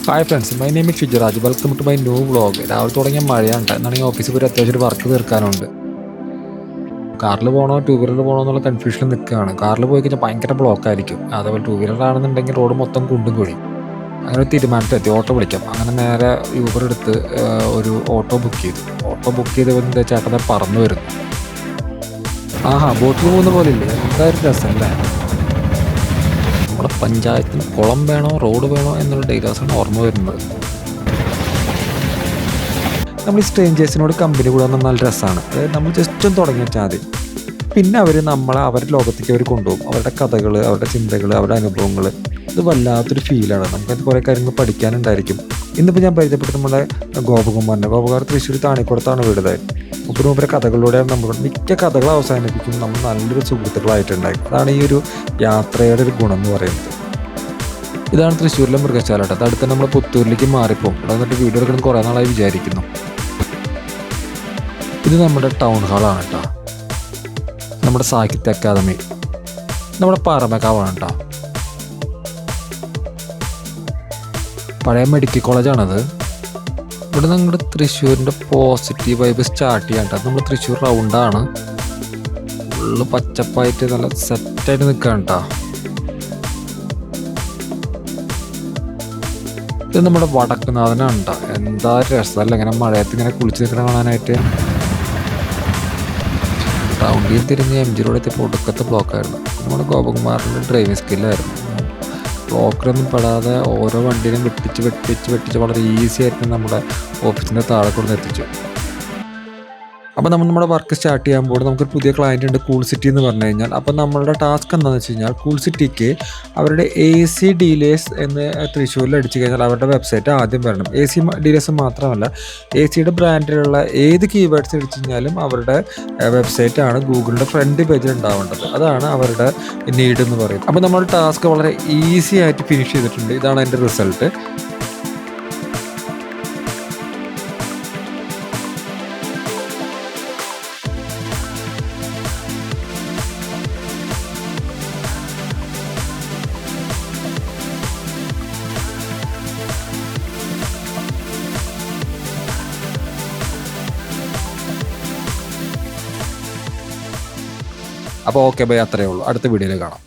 Hi friends, my name is Shijuraj. Welcome to my new vlog. രാവിലെ തുടങ്ങിയ മഴയാണ്. എന്നാണ് ഈ ഓഫീസിൽ പോയി അത്യാവശ്യം ഒരു വർക്ക് തീർക്കാനുണ്ട്. കാറിൽ പോകണോ ടൂ വീലറിൽ പോകണോ എന്നുള്ള കൺഫ്യൂഷനിൽ നിൽക്കുകയാണ്. കാറിൽ പോയി കഴിഞ്ഞാൽ ഭയങ്കര ബ്ലോക്ക് ആയിരിക്കും. അതേപോലെ ടൂ വീലർ ആണെന്നുണ്ടെങ്കിൽ റോഡ് മൊത്തം കുണ്ടും കുഴി. അങ്ങനെ ഒരു തീരുമാനത്തിലെത്തി ഓട്ടോ വിളിക്കാം. അങ്ങനെ നേരെ യൂബർ എടുത്ത് ഒരു ഓട്ടോ ബുക്ക് ചെയ്തു. ഓട്ടോ ബുക്ക് ചെയ്ത് വന്നിട്ട് ചേട്ടനെ പറന്നു വരുന്നു. ആഹാ, ബോട്ടിൽ പോകുന്ന പോലെ ഇല്ലേ? എന്തായാലും രസമല്ലേ? നമ്മുടെ പഞ്ചായത്തിന് കുളം വേണോ റോഡ് വേണോ എന്നുള്ള ഡയലോഗ്സാണ് ഓർമ്മ വരുന്നത്. നമ്മൾ ഈ സ്ട്രേഞ്ചേഴ്സിനോട് കമ്പനി കൂടാൻ നല്ല രസമാണ്. അതായത് നമ്മൾ ജസ്റ്റ് ഒന്ന് തുടങ്ങി വെച്ചാൽ മതി. പിന്നെ അവർ നമ്മളെ അവരുടെ ലോകത്തേക്ക് അവർ കൊണ്ടുപോകും. അവരുടെ കഥകൾ, അവരുടെ ചിന്തകൾ, അവരുടെ അനുഭവങ്ങൾ. ഇത് വല്ലാത്തൊരു ഫീലാണ്. നമുക്കത് കുറേ കാര്യങ്ങൾ പഠിക്കാനുണ്ടായിരിക്കും. ഇന്നിപ്പോൾ ഞാൻ പരിചയപ്പെട്ടത് നമ്മുടെ ഗോപകുമാർ തൃശ്ശൂർ താണിക്കുളത്താണ് വീടുന്നത്. മൂപ്പരെ കഥകളിലൂടെയാണ് നമ്മൾ മിക്ക കഥകൾ അവസാനിപ്പിക്കും നമ്മൾ നല്ലൊരു സുഹൃത്തുക്കളായിട്ടുണ്ടായി. അതാണ് ഈ ഒരു യാത്രയുടെ ഒരു ഗുണം എന്ന് പറയുന്നത്. ഇതാണ് തൃശ്ശൂരിലെ മൃഗശാല. അത് അടുത്ത് നമ്മൾ പുത്തൂരിലേക്ക് മാറിപ്പോകും. ഇവിടെ വന്നിട്ട് വീഡിയോ എടുക്കണം കുറേ നാളായി വിചാരിക്കുന്നു. ഇത് നമ്മുടെ ടൗൺ ഹാളാണ് കേട്ടോ. നമ്മുടെ സാഹിത്യ അക്കാദമി, നമ്മുടെ പാറമേക്കാവാണ് കേട്ടോ. പഴയ മെഡിക്കൽ കോളേജാണത്. ഇവിടെ നമ്മുടെ തൃശ്ശൂരിൻ്റെ പോസിറ്റീവ് വൈബ് സ്റ്റാർട്ട് ചെയ്യാൻ കേട്ടോ. നമ്മൾ തൃശ്ശൂർ റൗണ്ടാണ്. ഫുള്ള് പച്ചപ്പായിട്ട് നല്ല സെറ്റായിട്ട് നിൽക്കുകയാണ് കേട്ടോ. ഇത് നമ്മുടെ വടക്കുനാഥനാണ് കേട്ടോ. എന്താ രസമല്ല ഇങ്ങനെ മഴയത്ത് ഇങ്ങനെ കുളിച്ച് നിൽക്കണം കാണാനായിട്ട്. റൗണ്ടിൽ തിരിഞ്ഞ് എം ജി റോഡ് എത്തിയപ്പോൾ ഒടുക്കത്തെ ബ്ലോക്കായിരുന്നു. നമ്മുടെ ഗോപകുമാറിൻ്റെ ഡ്രൈവിംഗ് സ്കില്ലായിരുന്നു. ബ്ലോക്കിലൊന്നും പെടാതെ ഓരോ വണ്ടിയിലും വെട്ടിച്ച് വളരെ ഈസി ആയിട്ട് നമ്മുടെ ഓഫീസിൻ്റെ താഴെ കൊണ്ട് എത്തിച്ചു. അപ്പോൾ നമ്മൾ നമ്മുടെ വർക്ക് സ്റ്റാർട്ട് ചെയ്യുമ്പോൾ നമുക്കൊരു പുതിയ ക്ലയൻറ്റ് ഉണ്ട്, കൂൾ സിറ്റി എന്ന് പറഞ്ഞു കഴിഞ്ഞാൽ. അപ്പോൾ നമ്മളുടെ ടാസ്ക് എന്താണെന്ന് വെച്ച് കഴിഞ്ഞാൽ കൂൾ സിറ്റിക്ക് അവരുടെ AC ഡീലേഴ്സ് എന്ന് തൃശ്ശൂരിൽ അടിച്ചു കഴിഞ്ഞാൽ അവരുടെ വെബ്സൈറ്റ് ആദ്യം വരണം. AC ഡീലേഴ്സ് മാത്രമല്ല, ACയുടെ ബ്രാൻഡിലുള്ള ഏത് കീവേഡ്സ് അടിച്ചു കഴിഞ്ഞാലും അവരുടെ വെബ്സൈറ്റാണ് ഗൂഗിളിൻ്റെ ഫ്രണ്ട് പേജിൽ ഉണ്ടാവേണ്ടത്. അതാണ് അവരുടെ നീഡ് എന്ന് പറയുന്നത്. അപ്പോൾ നമ്മുടെ ടാസ്ക് വളരെ ഈസി ആയിട്ട് ഫിനിഷ് ചെയ്തിട്ടുണ്ട്. ഇതാണ് അതിൻ്റെ റിസൾട്ട്. അപ്പോൾ ഓക്കെ ബൈ, അത്രയേ ഉള്ളൂ. അടുത്ത വീഡിയോയിൽ കാണാം.